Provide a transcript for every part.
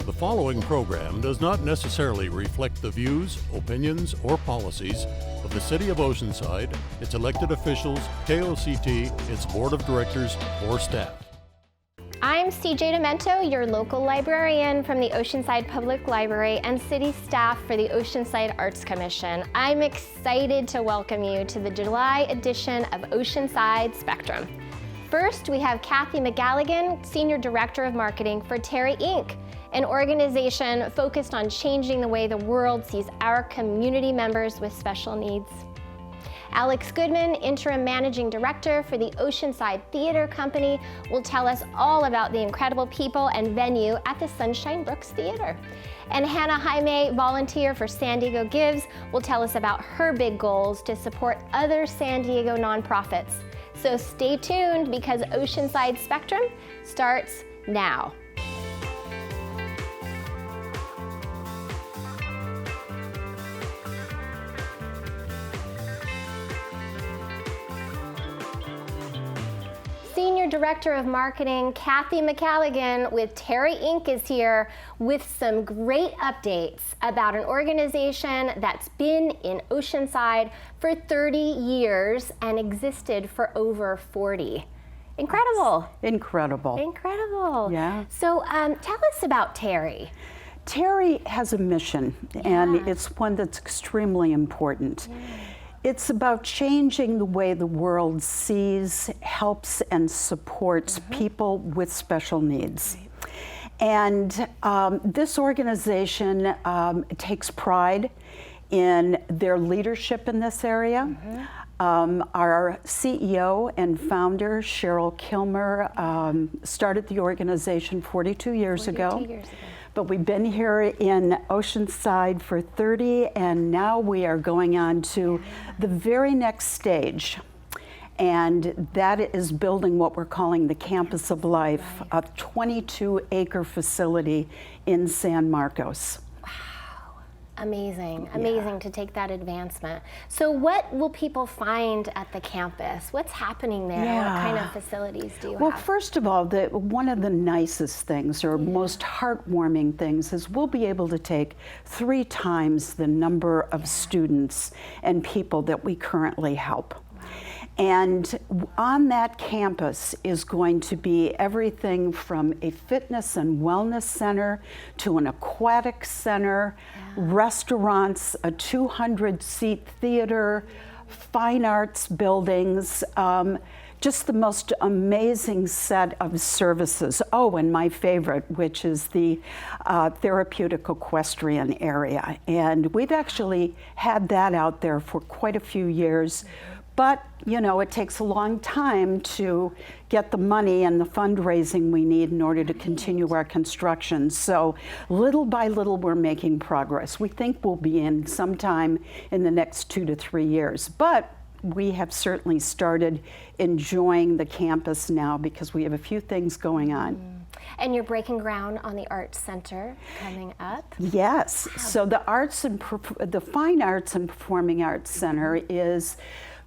The following program does not necessarily reflect the views, opinions, or policies of the City of Oceanside, its elected officials, KOCT, its board of directors, or staff. I'm CJ Demento, your local librarian from the Oceanside Public Library and city staff for the Oceanside Arts Commission. I'm excited to welcome you to the July edition of Oceanside Spectrum. First, we have Kathy McGalligan, Senior Director of Marketing for Teri Inc, an organization focused on changing the way the world sees our community members with special needs. Alex Goodman, Interim Managing Director for the Oceanside Theater Company, will tell us all about the incredible people and venue at the Sunshine Brooks Theater. And Hannah Jaime, volunteer for San Diego Gives, will tell us about her big goals to support other San Diego nonprofits. So stay tuned because Oceanside Spectrum starts now. Senior Director of Marketing, Kathy McGalligan with Teri Inc. is here with some great updates about an organization that's been in Oceanside for 30 years and existed for over 40. Incredible. Incredible. Incredible. Yeah. So tell us about Teri. Teri has a mission, and it's one that's extremely important. It's about changing the way the world sees, helps, and supports people with special needs. And this organization takes pride in their leadership in this area. Our CEO and founder, Cheryl Kilmer, started the organization 42 years ago. But we've been here in Oceanside for 30, and now we are going on to the very next stage. And that is building what we're calling the Campus of Life, a 22-acre facility in San Marcos. Amazing, amazing to take that advancement. So what will people find at the campus? What's happening there? What kind of facilities do you have? Well, first of all, one of the nicest things or most heartwarming things is we'll be able to take 3 times the number of students and people that we currently help. And on that campus is going to be everything from a fitness and wellness center to an aquatic center, restaurants, a 200-seat theater, fine arts buildings, just the most amazing set of services. Oh, and my favorite, which is the therapeutic equestrian area. And we've actually had that out there for quite a few years. But, you know, it takes a long time to get the money and the fundraising we need in order to continue our construction. So little by little, we're making progress. We think we'll be in sometime in the next 2 to 3 years. But we have certainly started enjoying the campus now because we have a few things going on. And you're breaking ground on the Arts Center coming up? Yes. So the Fine Arts and Performing Arts Center is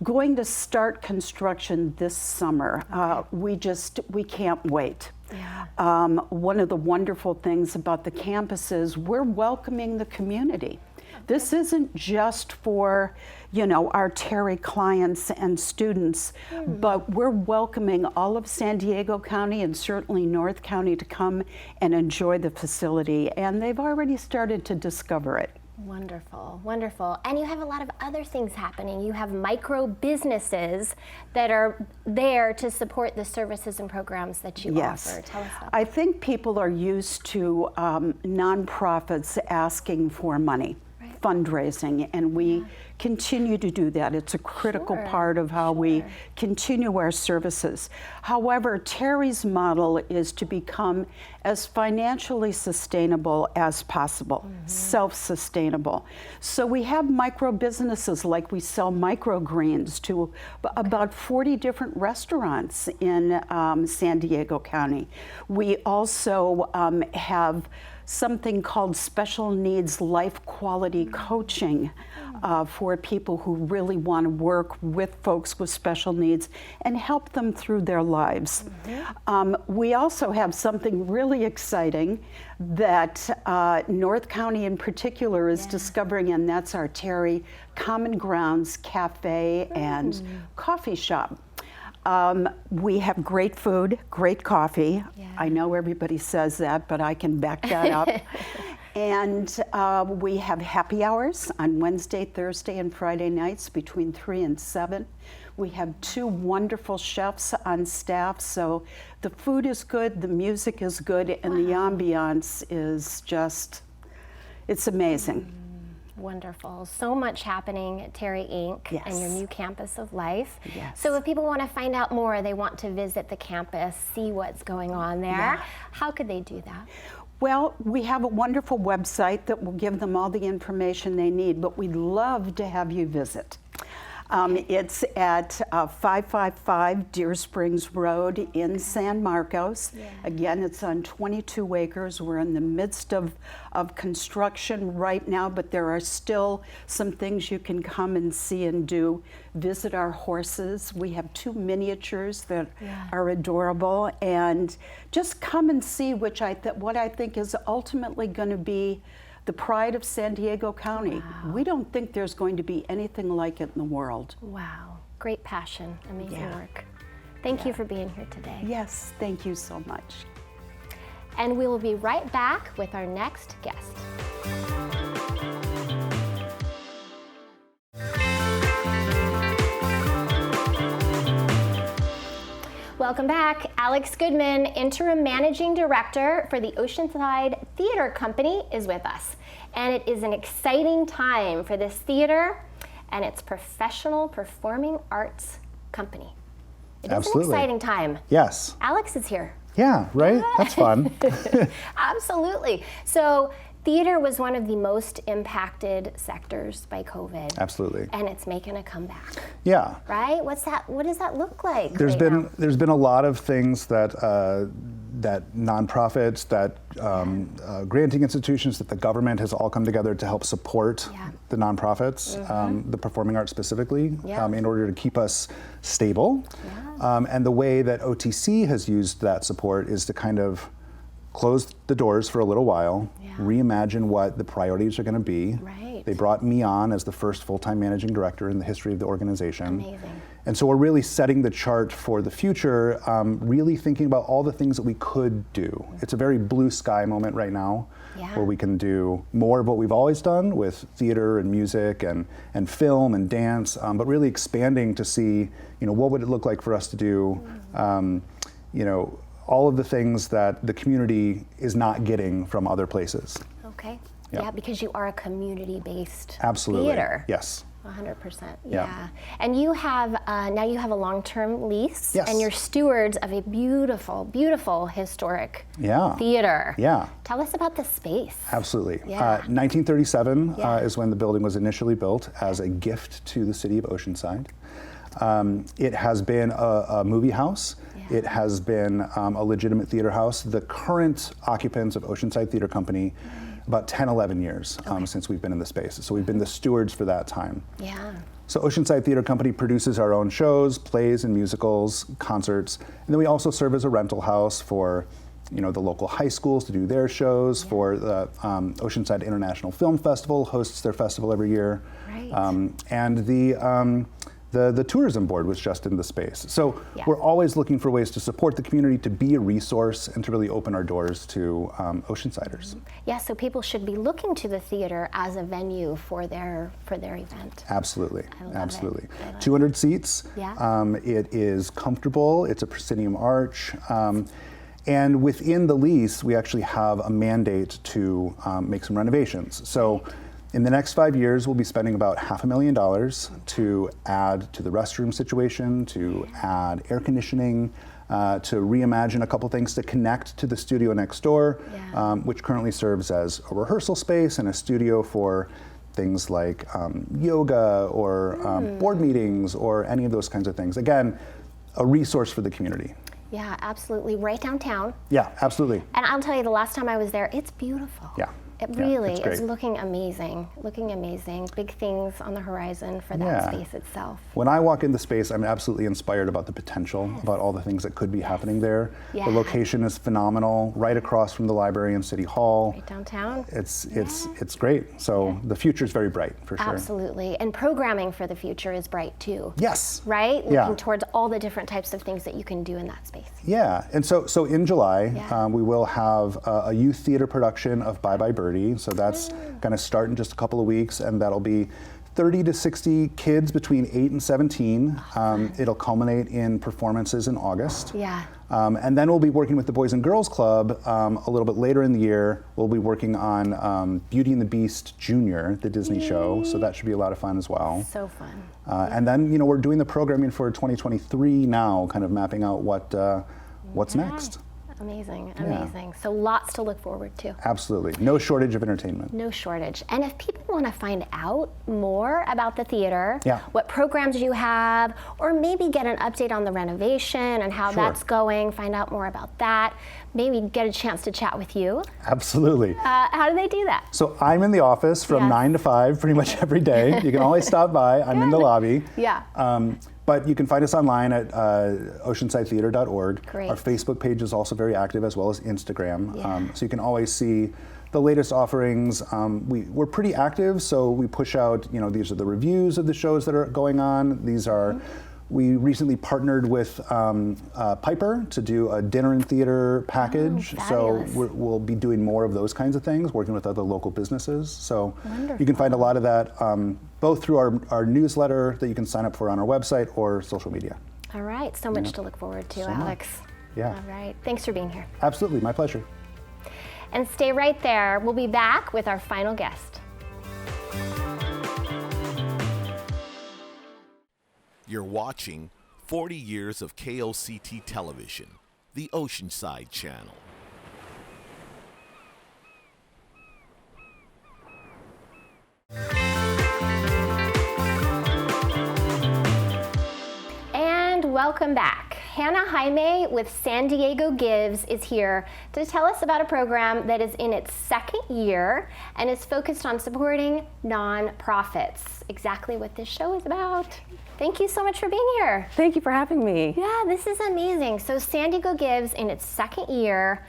going to start construction this summer. We can't wait. One of the wonderful things about the campus is we're welcoming the community. This isn't just for, you know, our Teri clients and students, but we're welcoming all of San Diego County and certainly North County to come and enjoy the facility, and they've already started to discover it. Wonderful, wonderful. And you have a lot of other things happening. You have micro businesses that are there to support the services and programs that you offer. Tell us about that. I think people are used to nonprofits asking for money, fundraising, and we continue to do that. It's a critical part of how we continue our services. However, Teri's model is to become as financially sustainable as possible, self-sustainable. So we have micro businesses, like we sell microgreens to about 40 different restaurants in San Diego County. We also have something called special needs life quality coaching for for people who really want to work with folks with special needs and help them through their lives. We also have something really exciting that North County in particular is discovering, and that's our Teri Common Grounds Cafe and Coffee Shop. We have great food, great coffee. I know everybody says that, but I can back that up. And we have happy hours on Wednesday, Thursday, and Friday nights between 3 and 7. We have 2 wonderful chefs on staff, so the food is good, the music is good, and the ambiance is just, it's amazing. Wonderful. So much happening at Teri Inc. and your new campus of life. Yes. So if people want to find out more, they want to visit the campus, see what's going on there, how could they do that? Well, we have a wonderful website that will give them all the information they need, but we'd love to have you visit. It's at 555 Deer Springs Road in San Marcos. Again, it's on 22 acres. We're in the midst of construction right now, but there are still some things you can come and see and do. Visit our horses. We have 2 miniatures that are adorable, and just come and see what I think is ultimately going to be the pride of San Diego County. We don't think there's going to be anything like it in the world. Wow, great passion, amazing work. Thank you for being here today. Yes, thank you so much. And we will be right back with our next guest. Welcome back. Alex Goodman, Interim Managing Director for the Oceanside Theater Company, is with us. And it is an exciting time for this theater and its professional performing arts company. It is an exciting time. Yes. Alex is here. Yeah, right? That's fun. Absolutely. So theater was one of the most impacted sectors by COVID. Absolutely. And it's making a comeback. Yeah. Right? What does that look like? There's been a lot of things that that nonprofits, that granting institutions, that the government has all come together to help support the nonprofits, the performing arts specifically, in order to keep us stable. And the way that OTC has used that support is to kind of close the doors for a little while, reimagine what the priorities are going to be. Right. They brought me on as the first full-time managing director in the history of the organization. Amazing. And so we're really setting the chart for the future, really thinking about all the things that we could do. It's a very blue sky moment right now, where we can do more of what we've always done with theater and music and film and dance, but really expanding to see, what would it look like for us to do, all of the things that the community is not getting from other places. Okay. Yeah, because you are a community-based Absolutely. theater. Yes. 100%. Yeah. And you have now you have a long-term lease, Yes. and you're stewards of a beautiful, beautiful historic Yeah. theater. Yeah. Tell us about the space. Absolutely. Yeah. 1937 is when the building was initially built as a gift to the city of Oceanside. It has been a movie house. It has been a legitimate theater house. The current occupants of Oceanside Theater Company, about 10, 11 years since we've been in the space. So we've been the stewards for that time. Yeah. So Oceanside Theater Company produces our own shows, plays and musicals, concerts, and then we also serve as a rental house for the local high schools to do their shows, for the Oceanside International Film Festival hosts their festival every year. Right. And the tourism board was just in the space. So we're always looking for ways to support the community, to be a resource, and to really open our doors to Oceansiders. Yeah, so people should be looking to the theater as a venue for their event. Absolutely, absolutely. I love 200 seats. Yeah. It is comfortable. It's a proscenium arch. And within the lease, we actually have a mandate to make some renovations. So. In the next 5 years, we'll be spending about $500,000 to add to the restroom situation, to add air conditioning, to reimagine a couple things to connect to the studio next door, which currently serves as a rehearsal space and a studio for things like yoga or board meetings or any of those kinds of things. Again, a resource for the community. Yeah, absolutely. Right downtown. Yeah, absolutely. And I'll tell you, the last time I was there, it's beautiful. Yeah. It really it's great. is looking amazing, Big things on the horizon for that space itself. When I walk in the space, I'm absolutely inspired about the potential, about all the things that could be happening there. Yeah. The location is phenomenal, right across from the library and City Hall. Right downtown. It's great. So the future is very bright, for sure. Absolutely. And programming for the future is bright too. Yes. Right? Yeah. Looking towards all the different types of things that you can do in that space. Yeah, and so in July, Yeah. we will have a youth theater production of Bye Bye Birdie. So that's going to start in just a couple of weeks, and that'll be 30 to 60 kids between 8 and 17. It'll culminate in performances in August. Yeah. And then we'll be working with the Boys and Girls Club a little bit later in the year. We'll be working on Beauty and the Beast Junior, the Disney show. So that should be a lot of fun as well. So fun. And then, we're doing the programming for 2023 now, kind of mapping out what's next. Amazing. Yeah. So lots to look forward to. Absolutely. No shortage of entertainment. No shortage. And if people want to find out more about the theater, Yeah. what programs you have, or maybe get an update on the renovation and how Sure. that's going, find out more about that, maybe get a chance to chat with you, Absolutely. how do they do that? So I'm in the office from Yes. 9 to 5 pretty much every day. You can always stop by. I'm in the lobby. Yeah. But you can find us online at oceansidetheater.org. Great. Our Facebook page is also very active, as well as Instagram. Yeah. So you can always see the latest offerings. We're pretty active, so we push out, these are the reviews of the shows that are going on. These are, we recently partnered with Piper to do a dinner and theater package. So fabulous. we'll be doing more of those kinds of things, working with other local businesses. So Wonderful. you can find a lot of that both through our newsletter that you can sign up for on our website or social media. All right. So much to look forward to, So Alex. much. Yeah. All right. Thanks for being here. Absolutely, my pleasure. And stay right there. We'll be back with our final guest. You're watching 40 years of KOCT television, the Oceanside Channel. And welcome back. Hannah Jaime with San Diego Gives is here to tell us about a program that is in its second year and is focused on supporting nonprofits. Exactly what this show is about. Thank you so much for being here. Thank you for having me. Yeah, this is amazing. So San Diego Gives in its second year,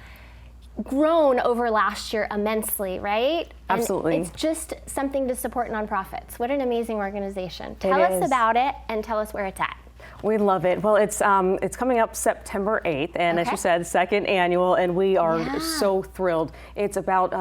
grown over last year immensely, right? Absolutely. And it's just something to support nonprofits. What an amazing organization. Tell us is. about it and tell us where it's at. We love it. Well, it's coming up September 8th, and as Okay. you said, second annual, and we are Yeah. so thrilled. It's about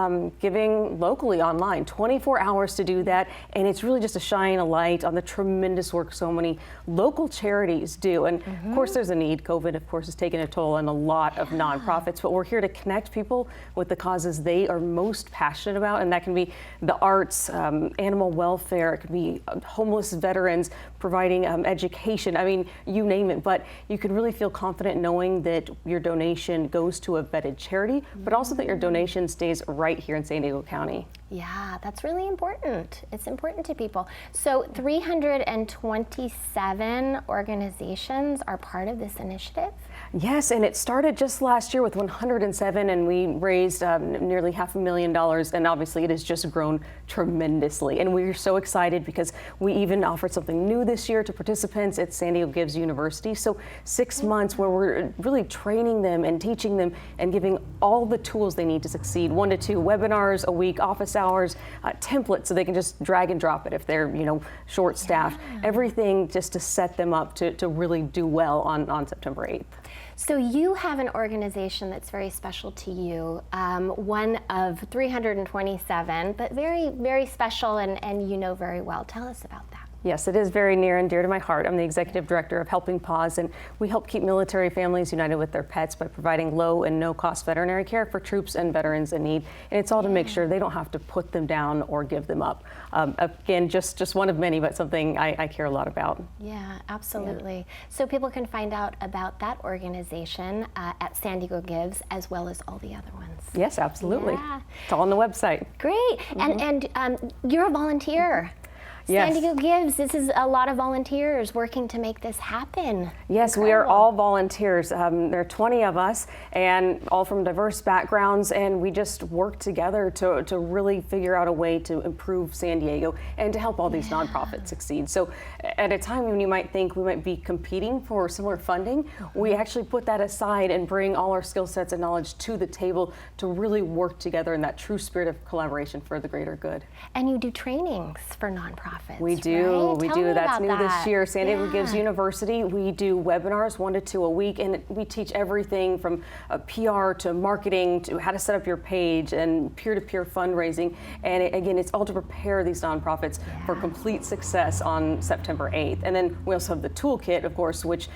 giving locally online, 24 hours to do that, and it's really just to shine a light on the tremendous work so many local charities do. And of course, there's a need. COVID, of course, has taken a toll on a lot of nonprofits, but we're here to connect people with the causes they are most passionate about, and that can be the arts, animal welfare, it could be homeless veterans, providing education. I mean, you name it, but you can really feel confident knowing that your donation goes to a vetted charity, but also that your donation stays right here in San Diego County. Yeah, that's really important. It's important to people. So 327 organizations are part of this initiative? Yes, and it started just last year with 107, and we raised nearly $500,000, and obviously it has just grown tremendously. And we're so excited because we even offered something new this year to participants at San Diego Gives University. So 6 months where we're really training them and teaching them and giving all the tools they need to succeed. 1 to 2 webinars a week, office hours, templates so they can just drag and drop it if they're short staffed. Everything just to set them up to really do well on September 8th. So you have an organization that's very special to you, one of 327, but very, very special and you know very well. Tell us about that. Yes, it is very near and dear to my heart. I'm the executive director of Helping Paws, and we help keep military families united with their pets by providing low and no-cost veterinary care for troops and veterans in need. And it's all to make sure they don't have to put them down or give them up. Again, just one of many, but something I care a lot about. Yeah, absolutely. Yeah. So people can find out about that organization at San Diego Gives, as well as all the other ones. Yes, absolutely. Yeah. It's all on the website. Great. And you're a volunteer. Yes. San Diego Gives, this is a lot of volunteers working to make this happen. Yes, we are all volunteers. There are 20 of us, and all from diverse backgrounds, and we just work together to really figure out a way to improve San Diego and to help all these nonprofits succeed. So at a time when you might think we might be competing for similar funding, we actually put that aside and bring all our skill sets and knowledge to the table to really work together in that true spirit of collaboration for the greater good. And you do trainings for nonprofits. We do, right? we Tell do. me That's about new that. this year. San Diego Yeah. Gives University. We do webinars 1 to 2 a week, and we teach everything from PR to marketing to how to set up your page and peer-to-peer fundraising. And again, it's all to prepare these nonprofits for complete success on September 8th. And then we also have the toolkit, of course, which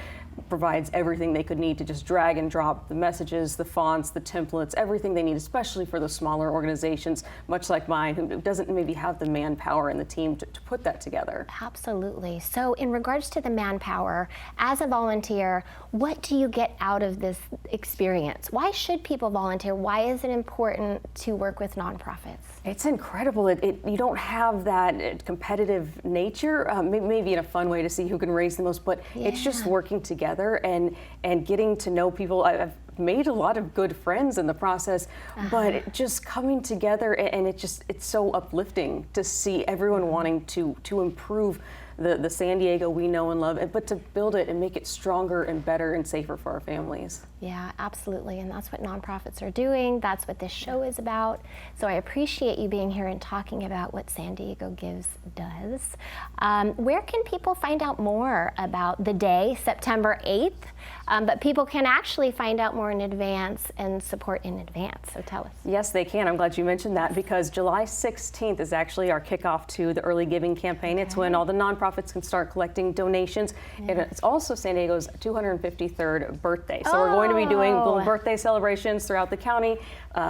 provides everything they could need to just drag and drop the messages, the fonts, the templates, everything they need, especially for the smaller organizations, much like mine, who doesn't maybe have the manpower and the team to put that together. Absolutely. So in regards to the manpower, as a volunteer, what do you get out of this experience? Why should people volunteer? Why is it important to work with nonprofits? It's incredible. You don't have that competitive nature, maybe in a fun way to see who can raise the most, but it's just working together and getting to know people. I've made a lot of good friends in the process, but just coming together, and it's so uplifting to see everyone wanting to improve the San Diego we know and love, but to build it and make it stronger and better and safer for our families. Yeah, absolutely. And that's what nonprofits are doing. That's what this show is about. So I appreciate you being here and talking about what San Diego Gives does. Where can people find out more about the day, September 8th? But people can actually find out more in advance and support in advance. So tell us. Yes, they can. I'm glad you mentioned that, because July 16th is actually our kickoff to the early giving campaign. It's when all the nonprofits can start collecting donations. And it's also San Diego's 253rd birthday. So we're going to be doing little birthday celebrations throughout the county.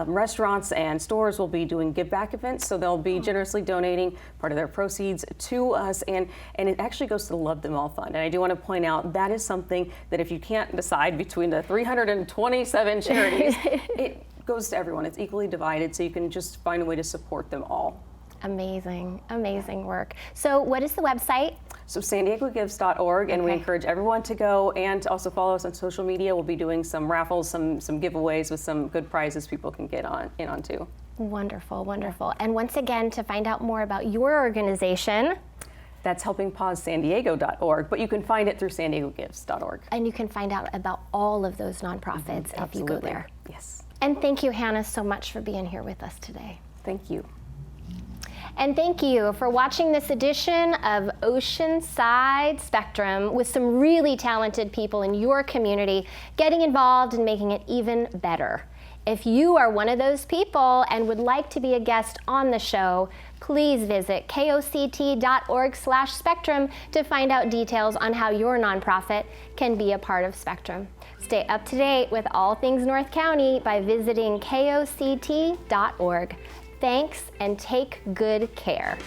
Restaurants and stores will be doing give back events. So they'll be generously donating part of their proceeds to us. And it actually goes to the Love Them All Fund. And I do want to point out that is something that if you can't decide between the 327 charities, it goes to everyone. It's equally divided, so you can just find a way to support them all. Amazing, amazing work. So what is the website? So SanDiegoGives.org, and we encourage everyone to go and to also follow us on social media. We'll be doing some raffles, some giveaways with some good prizes people can get in on too. Wonderful, wonderful. And once again, to find out more about your organization, that's helpingpausesandiego.org, but you can find it through SanDiegoGives.org. And you can find out about all of those nonprofits if you go there. Yes. And thank you, Hannah, so much for being here with us today. Thank you. And thank you for watching this edition of Oceanside Spectrum with some really talented people in your community getting involved and making it even better. If you are one of those people and would like to be a guest on the show, please visit koct.org/spectrum to find out details on how your nonprofit can be a part of Spectrum. Stay up to date with all things North County by visiting koct.org. Thanks, and take good care.